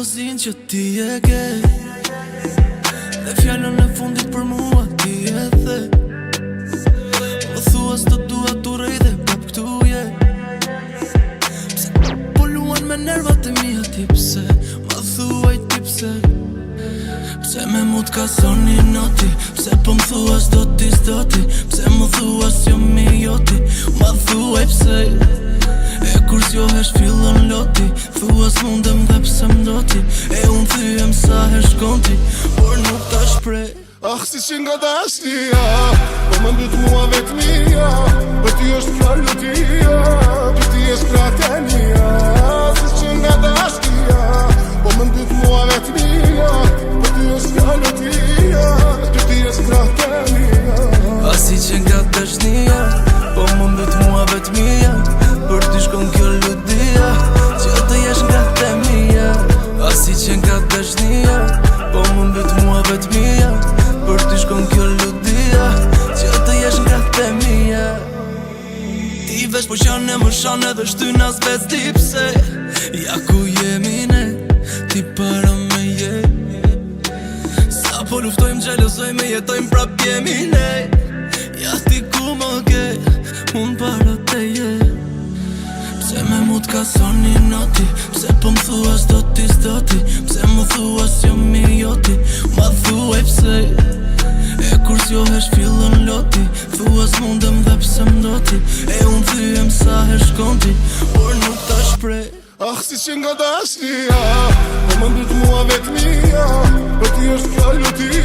xhelozin që ti e ke, dhe fjallën e fundit për mua ti e the. Më thua s'to dua t'u rrej dhe kap këtu je. Pse po luan me nervat e mia ti pse? Ma thuaj ti pse? Pse me mu t'ka soni noti? Pse po m'thua s'do ti s'do ti? Pse më thua s'jo mi joti? Ma thuaj pse? E kur s'johesh fillon loti, thua s'mundem dhe pse m'doti. E unë thyem sa her shkon ti, por nuk ta shprej. Ah, si që nga dashnia, po më ndyt mua vetmia, për ty është fjallëtia, për ty është pratenia. Si që nga dashnia, po më ndyt mua vetmia, për ty është fjallëtia, për ty është pratenia. A si që nga dashnia, po më ndyt mua vetmia, për ty shkon kjo ludia, që të jesh nga temia. A si që nga dashnia, po më ndyt mua vetmia, për ty shkon kjo ludia, që të jesh nga temia. Ti vesh po qane më shane dhe shtyna s'vec ti pse? Ja ku jemi ne, ti para me je. Sa po luftojmë gjelozojmë, jetojmë prap jemi ne. Ja ti ku më ke, unë para te je. Pse me mu t'ka soni noti? Pse po m'thua s'do ti s'do ti? Pse më thua s'jo mi joti? Ma thuaj pse? E kur s'johesh fillon loti, thua s'mundem dhe pse m'doti. E unë thyem sa her shkon ti, por nuk ta shprej. Ah, si që nga dashnia, po më ndyt mua vetmia, për ty është fjallëtia.